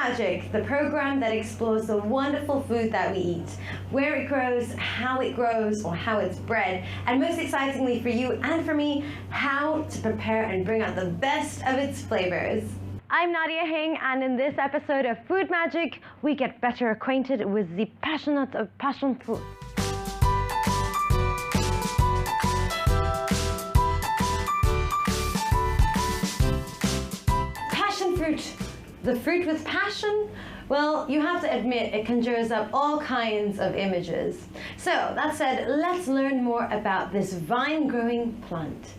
Magic, the program that explores the wonderful food that we eat, where it grows, how it's bred, and most excitingly for you and for me, how to prepare and bring out the best of its flavors. I'm Nadia Hing, and in this episode of Food Magic, we get better acquainted with the passionate of passion fruit. Passion fruit. The fruit with passion? Well, you have to admit it conjures up all kinds of images. So, that said, let's learn more about this vine-growing plant.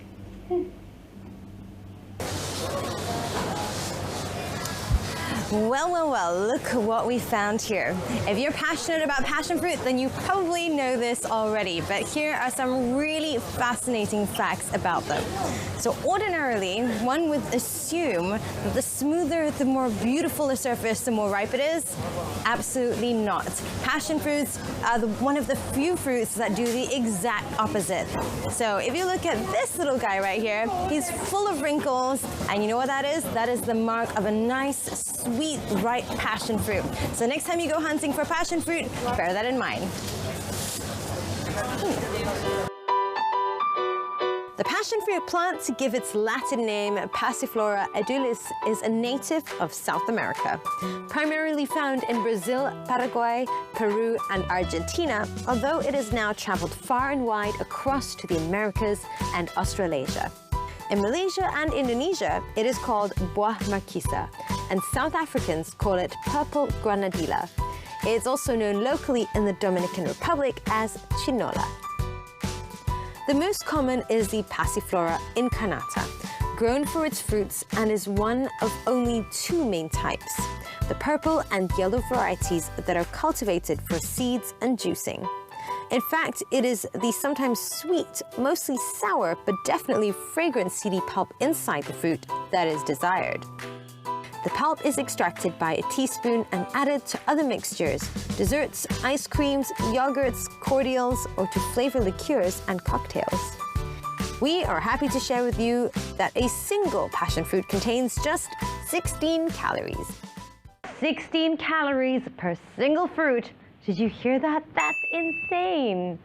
Well, look what we found here. If you're passionate about passion fruit, then you probably know this already, but here are some really fascinating facts about them. So ordinarily, one would assume that the smoother, the more beautiful the surface, the more ripe it is. Absolutely not. Passion fruits are one of the few fruits that do the exact opposite. So if you look at this little guy right here, he's full of wrinkles, and you know what that is? That is the mark of a nice, sweet, ripe passion fruit. So next time you go hunting for passion fruit, bear that in mind. The passion fruit plant, to give its Latin name Passiflora edulis, is a native of South America, primarily found in Brazil, Paraguay, Peru, and Argentina, although it has now traveled far and wide across to the Americas and Australasia. In Malaysia and Indonesia, it is called Buah Marquesa, and South Africans call it purple granadilla. It's also known locally in the Dominican Republic as chinola. The most common is the Passiflora incarnata, grown for its fruits and is one of only two main types, the purple and yellow varieties that are cultivated for seeds and juicing. In fact, it is the sometimes sweet, mostly sour, but definitely fragrant seedy pulp inside the fruit that is desired. The pulp is extracted by a teaspoon and added to other mixtures, desserts, ice creams, yogurts, cordials, or to flavor liqueurs and cocktails. We are happy to share with you that a single passion fruit contains just 16 calories. 16 calories per single fruit. Did you hear that? That's insane!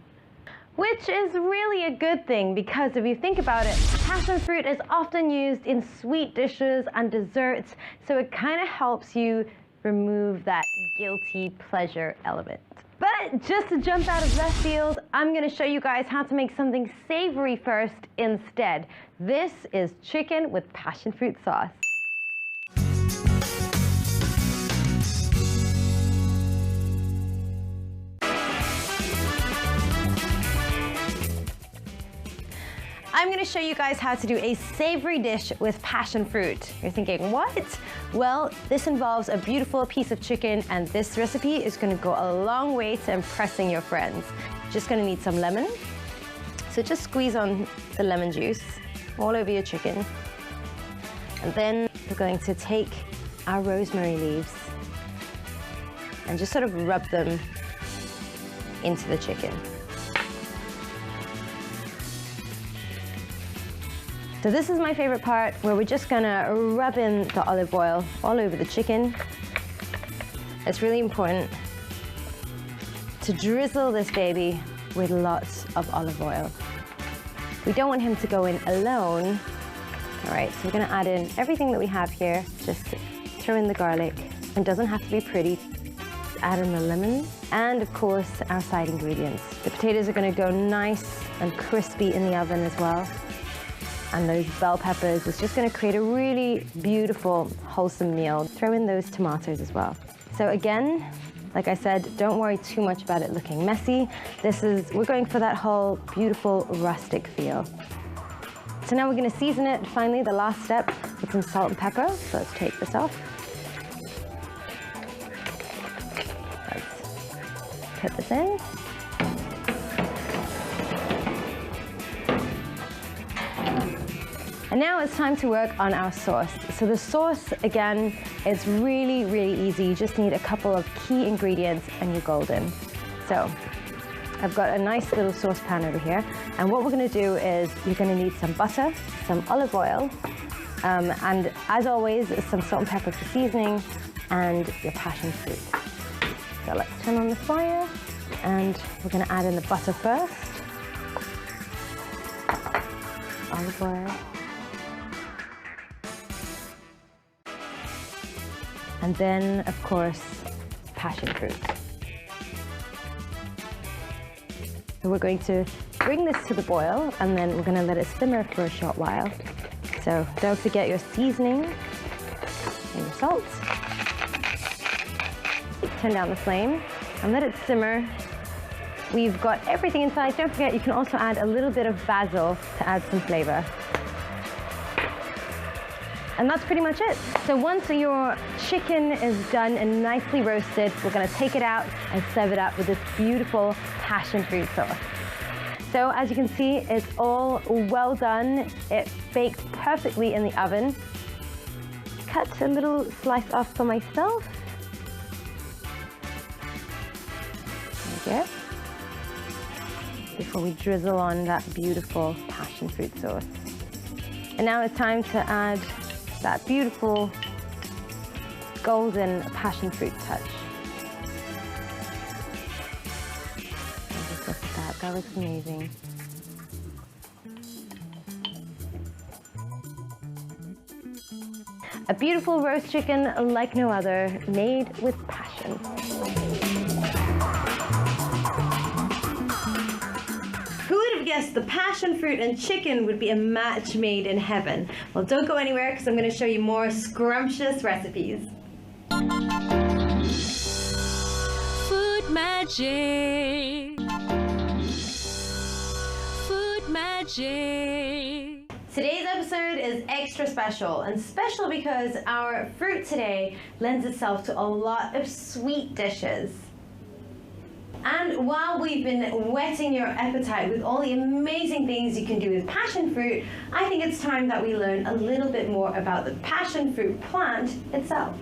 Which is really a good thing, because if you think about it, passion fruit is often used in sweet dishes and desserts, so it kind of helps you remove that guilty pleasure element. But just to jump out of left field, I'm going to show you guys how to make something savory first instead. This is chicken with passion fruit sauce. I'm going to show you guys how to do a savory dish with passion fruit. You're thinking, what? Well, this involves a beautiful piece of chicken, and this recipe is going to go a long way to impressing your friends. Just going to need some lemon. So just squeeze on the lemon juice all over your chicken. And then we're going to take our rosemary leaves and just sort of rub them into the chicken. So this is my favorite part, where we're just gonna rub in the olive oil all over the chicken. It's really important to drizzle this baby with lots of olive oil. We don't want him to go in alone. All right, so we're gonna add in everything that we have here. Just throw in the garlic. It doesn't have to be pretty. Add in the lemon, and of course, our side ingredients. The potatoes are gonna go nice and crispy in the oven as well. And those bell peppers is just going to create a really beautiful, wholesome meal. Throw in those tomatoes as well. So again, like I said, don't worry too much about it looking messy. We're going for that whole beautiful rustic feel. So now we're going to season it. Finally, the last step with some salt and pepper. So let's take this off. Let's put this in. And now it's time to work on our sauce. So the sauce, again, is really, really easy. You just need a couple of key ingredients and you're golden. So I've got a nice little saucepan over here. And what we're gonna do is you're gonna need some butter, some olive oil, and as always, some salt and pepper for seasoning, and your passion fruit. So let's turn on the fire, and we're going to add in the butter first. Olive oil. And then, of course, passion fruit. So we're going to bring this to the boil, and then we're going to let it simmer for a short while. So don't forget your seasoning and your salt. Turn down the flame and let it simmer. We've got everything inside. Don't forget, you can also add a little bit of basil to add some flavor. And that's pretty much it. So once your chicken is done and nicely roasted, we're gonna take it out and serve it up with this beautiful passion fruit sauce. So as you can see, it's all well done. It baked perfectly in the oven. Cut a little slice off for myself. There we go. Before we drizzle on that beautiful passion fruit sauce. And now it's time to add that beautiful golden passion fruit touch. And just look at that, that looks amazing. A beautiful roast chicken like no other, made with passion. Who would have guessed the passion fruit and chicken would be a match made in heaven? Well, don't go anywhere, because I'm going to show you more scrumptious recipes. Food magic. Food magic. Today's episode is extra special, and special because our fruit today lends itself to a lot of sweet dishes. And while we've been whetting your appetite with all the amazing things you can do with passion fruit, I think it's time that we learn a little bit more about the passion fruit plant itself.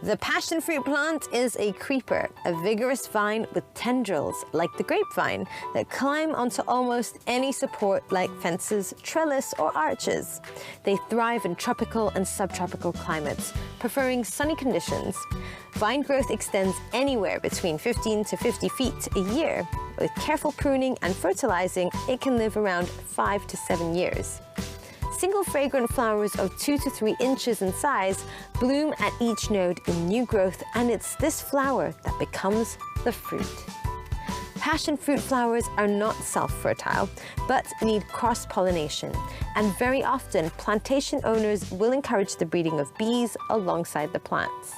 The passion fruit plant is a creeper, a vigorous vine with tendrils like the grapevine that climb onto almost any support like fences, trellis, or arches. They thrive in tropical and subtropical climates, preferring sunny conditions. Vine growth extends anywhere between 15 to 50 feet a year. With careful pruning and fertilizing, it can live around 5 to 7 years. Single fragrant flowers of 2 to 3 inches in size bloom at each node in new growth, and it's this flower that becomes the fruit. Passion fruit flowers are not self-fertile, but need cross-pollination, and very often plantation owners will encourage the breeding of bees alongside the plants.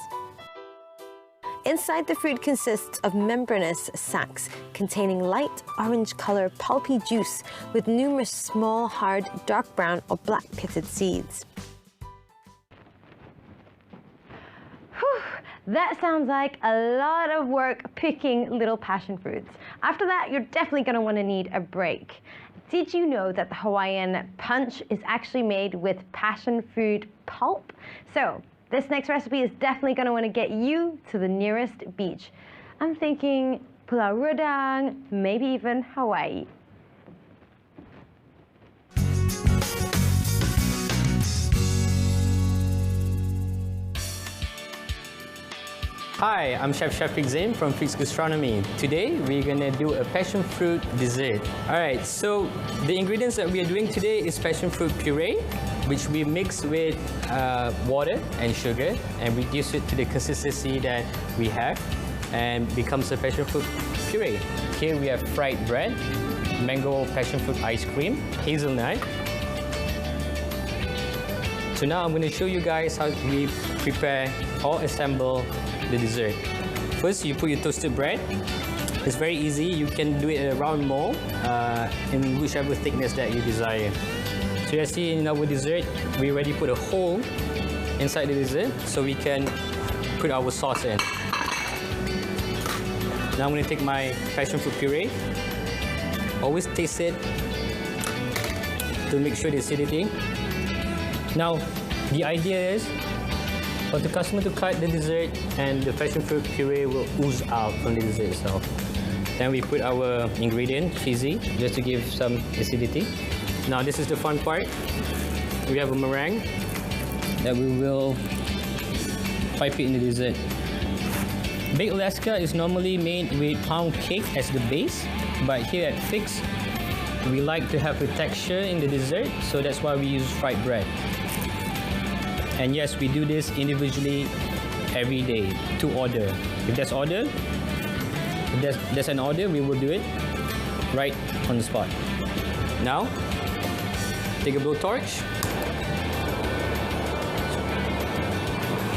Inside the fruit consists of membranous sacs containing light orange color pulpy juice with numerous small, hard, dark brown or black pitted seeds. Whew, that sounds like a lot of work picking little passion fruits. After that, you're definitely going to want to need a break. Did you know that the Hawaiian punch is actually made with passion fruit pulp? So, this next recipe is definitely going to want to get you to the nearest beach. I'm thinking Pulau Redang, maybe even Hawaii. Hi, I'm Chef Shafiq Zain from Fix Gastronomy. Today, we're gonna do a passion fruit dessert. All right, so the ingredients that we are doing today is passion fruit puree, which we mix with water and sugar and reduce it to the consistency that we have and becomes a passion fruit puree. Here we have fried bread, mango passion fruit ice cream, hazelnut. So now I'm gonna show you guys how we prepare or assemble the dessert. First, you put your toasted bread. It's very easy. You can do it in a round mold in whichever thickness that you desire. So you see in our dessert, we already put a hole inside the dessert so we can put our sauce in. Now I'm going to take my passion fruit puree. Always taste it to make sure the acidity. Now, the idea is for the customer to cut the dessert and the passion fruit puree will ooze out from the dessert itself. Then we put our ingredient, cheesy, just to give some acidity. Now this is the fun part. We have a meringue that we will pipe it in the dessert. Baked Alaska is normally made with pound cake as the base, but here at Fix, we like to have a texture in the dessert, so that's why we use fried bread. And yes, we do this individually every day to order. If there's an order, we will do it right on the spot. Now, take a blowtorch.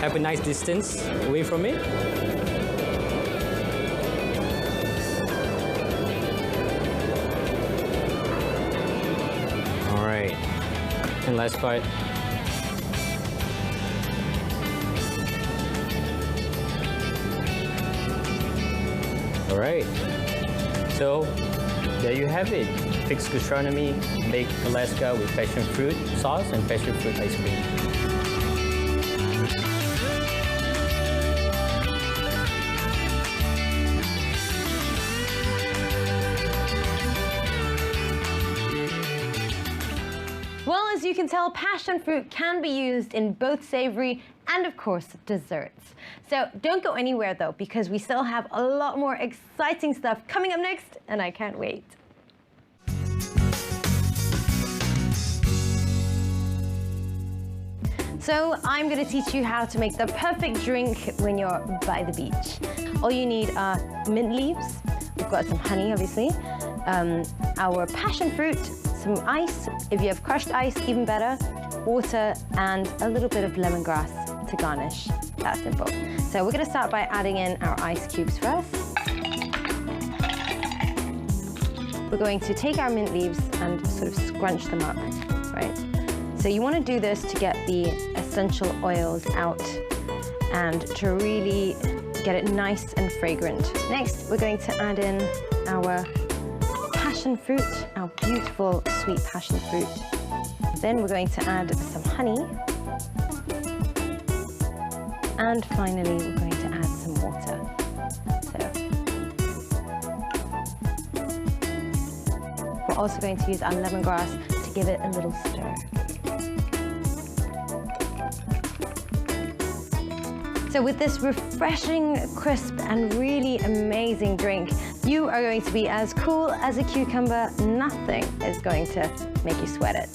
Have a nice distance away from it. All right, and last part. All right, so there you have it. Fix Gastronomy Baked Alaska with passion fruit sauce and passion fruit ice cream. Well, as you can tell, passion fruit can be used in both savory and, of course, desserts. So don't go anywhere, though, because we still have a lot more exciting stuff coming up next, and I can't wait. So I'm going to teach you how to make the perfect drink when you're by the beach. All you need are mint leaves. We've got some honey, obviously. Our passion fruit, some ice. If you have crushed ice, even better. Water and a little bit of lemongrass to garnish. That simple. So we're going to start by adding in our ice cubes first. We're going to take our mint leaves and sort of scrunch them up, right? So you want to do this to get the essential oils out and to really get it nice and fragrant. Next, we're going to add in our passion fruit, our beautiful sweet passion fruit. Then we're going to add some honey. And finally, we're going to add some water. So we're also going to use our lemongrass to give it a little stir. So with this refreshing, crisp, and really amazing drink, you are going to be as cool as a cucumber. Nothing is going to make you sweat it.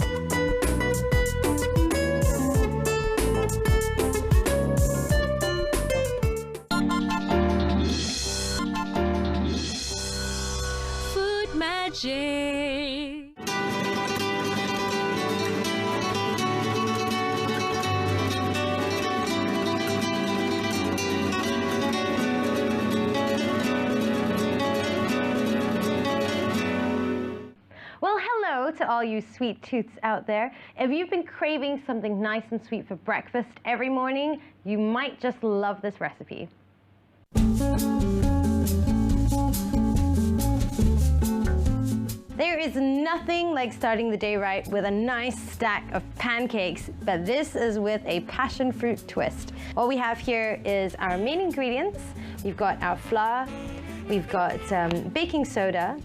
Food magic. Well, hello to all you sweet tooths out there. If you've been craving something nice and sweet for breakfast every morning, you might just love this recipe. There is nothing like starting the day right with a nice stack of pancakes, but this is with a passion fruit twist. What we have here is our main ingredients. We've got our flour, we've got baking soda,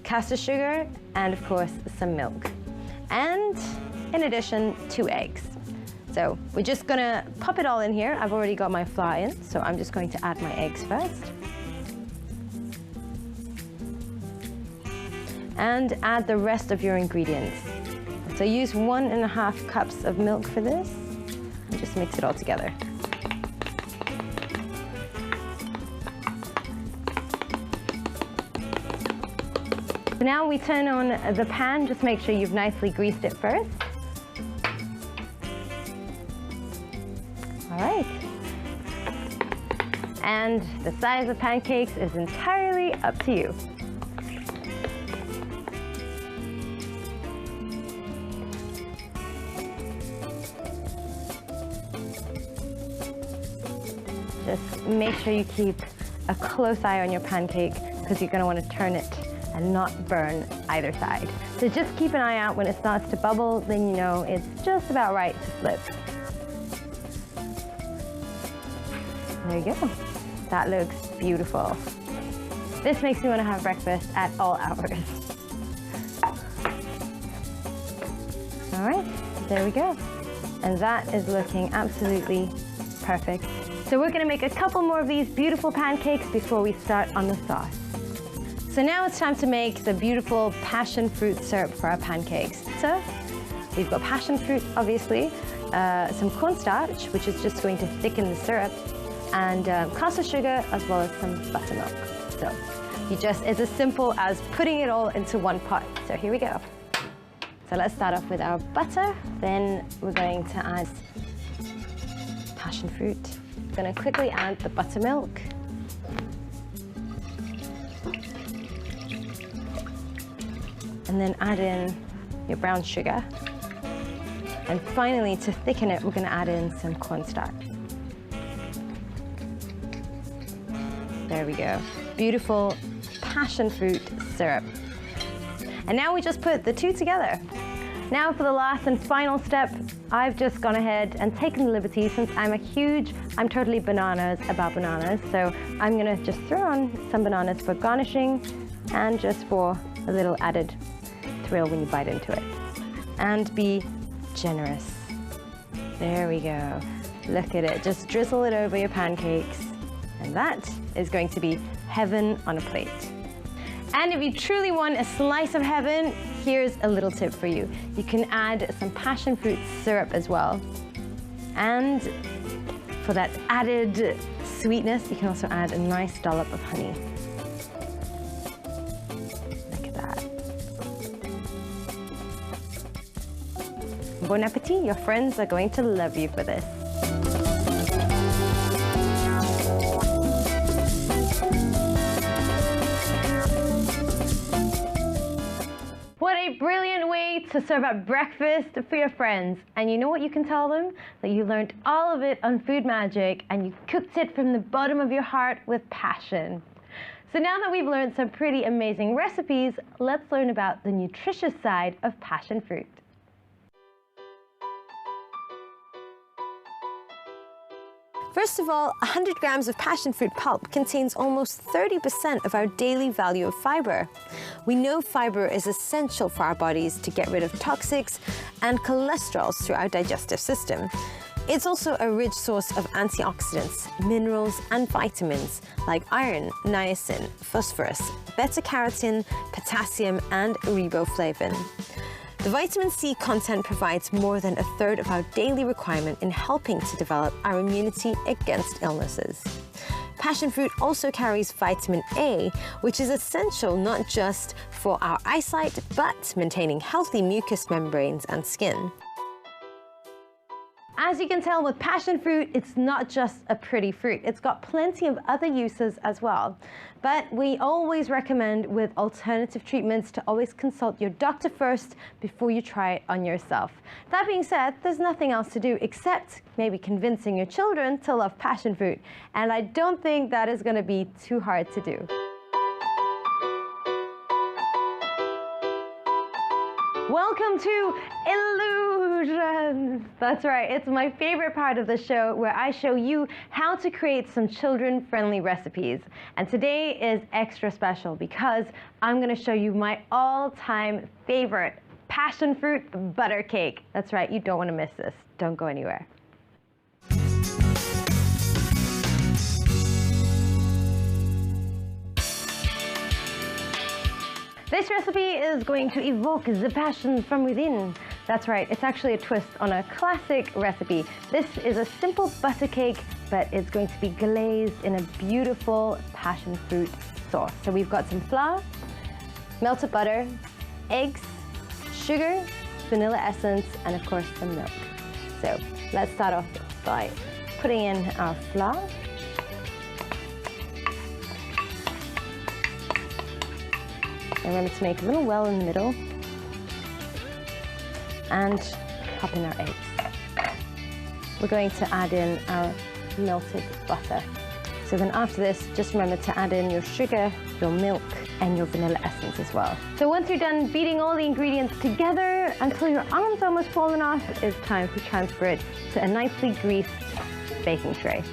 caster sugar, and of course some milk. And in addition, 2 eggs. So we're just gonna pop it all in here. I've already got my flour in, so I'm just going to add my eggs first. And add the rest of your ingredients. So use 1.5 cups of milk for this, and just mix it all together. Now we turn on the pan, just make sure you've nicely greased it first. All right. And the size of pancakes is entirely up to you. Just make sure you keep a close eye on your pancake because you're going to want to turn it and not burn either side. So just keep an eye out. When it starts to bubble, then you know it's just about right to flip. There you go. That looks beautiful. This makes me want to have breakfast at all hours. All right, there we go. And that is looking absolutely Perfect. So we're gonna make a couple more of these beautiful pancakes before we start on the sauce. So now it's time to make the beautiful passion fruit syrup for our pancakes. So we've got passion fruit, obviously, some cornstarch, which is just going to thicken the syrup, and caster sugar, as well as some buttermilk. So it's as simple as putting it all into one pot. So here we go. So let's start off with our butter. Then we're going to add passion fruit. I'm going to quickly add the buttermilk. And then add in your brown sugar. And finally, to thicken it, we're going to add in some cornstarch. There we go. Beautiful passion fruit syrup. And now we just put the two together. Now for the last and final step, I've just gone ahead and taken the liberty, since I'm totally bananas about bananas, so I'm gonna just throw on some bananas for garnishing and just for a little added thrill when you bite into it. And be generous. There we go. Look at it, just drizzle it over your pancakes. And that is going to be heaven on a plate. And if you truly want a slice of heaven, here's a little tip for you. You can add some passion fruit syrup as well. And for that added sweetness, you can also add a nice dollop of honey. Look at that. Bon appetit, your friends are going to love you for this. What a brilliant way to serve up breakfast for your friends. And you know what you can tell them? That you learned all of it on Food Magic and you cooked it from the bottom of your heart with passion. So now that we've learned some pretty amazing recipes, let's learn about the nutritious side of passion fruit. First of all, 100 grams of passion fruit pulp contains almost 30% of our daily value of fiber. We know fiber is essential for our bodies to get rid of toxics and cholesterols through our digestive system. It's also a rich source of antioxidants, minerals and vitamins like iron, niacin, phosphorus, beta-carotene, potassium and riboflavin. The vitamin C content provides more than a third of our daily requirement in helping to develop our immunity against illnesses. Passion fruit also carries vitamin A, which is essential not just for our eyesight, but maintaining healthy mucous membranes and skin. As you can tell with passion fruit, it's not just a pretty fruit. It's got plenty of other uses as well. But we always recommend with alternative treatments to always consult your doctor first before you try it on yourself. That being said, there's nothing else to do except maybe convincing your children to love passion fruit. And I don't think that is going to be too hard to do. Welcome to Illusions! That's right, it's my favorite part of the show where I show you how to create some children-friendly recipes. And today is extra special because I'm going to show you my all-time favorite passion fruit butter cake. That's right, you don't want to miss this. Don't go anywhere. This recipe is going to evoke the passion from within. That's right, it's actually a twist on a classic recipe. This is a simple butter cake, but it's going to be glazed in a beautiful passion fruit sauce. So we've got some flour, melted butter, eggs, sugar, vanilla essence, and of course some milk. So let's start off by putting in our flour. And remember to make a little well in the middle and pop in our eggs. We're going to add in our melted butter. So then after this, just remember to add in your sugar, your milk, and your vanilla essence as well. So once you're done beating all the ingredients together until your arm's almost fallen off, it's time to transfer it to a nicely greased baking tray.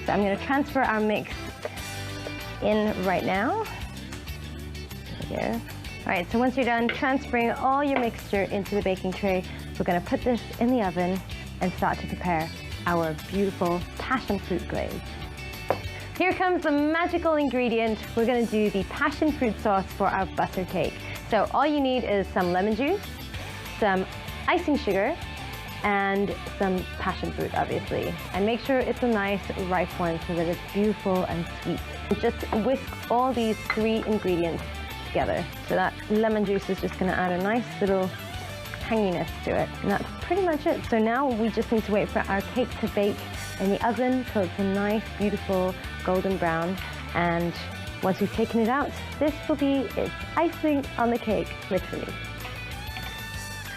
So I'm going to transfer our mix in right now. Here. All right, so once you're done transferring all your mixture into the baking tray, we're going to put this in the oven and start to prepare our beautiful passion fruit glaze. Here comes the magical ingredient. We're going to do the passion fruit sauce for our butter cake. So all you need is some lemon juice, some icing sugar, and some passion fruit, obviously. And make sure it's a nice ripe one so that it's beautiful and sweet. Just whisk all these three ingredients together. So that lemon juice is just going to add a nice little tanginess to it. And that's pretty much it. So now we just need to wait for our cake to bake in the oven till it's a nice, beautiful golden brown. And once we've taken it out, this will be its icing on the cake, literally.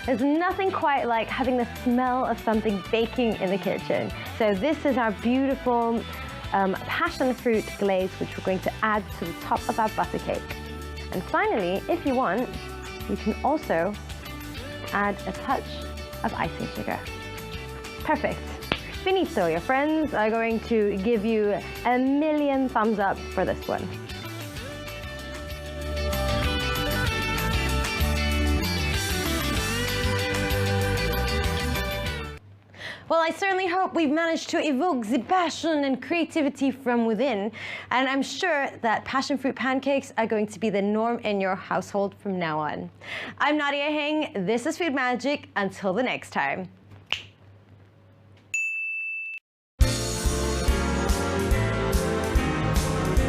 There's nothing quite like having the smell of something baking in the kitchen. So this is our beautiful passion fruit glaze, which we're going to add to the top of our butter cake. And finally, if you want, you can also add a touch of icing sugar. Perfect. Finito, your friends are going to give you a million thumbs up for this one. Well, I certainly hope we've managed to evoke the passion and creativity from within, and I'm sure that passion fruit pancakes are going to be the norm in your household from now on. I'm Nadia Hing, this is Food Magic, until the next time.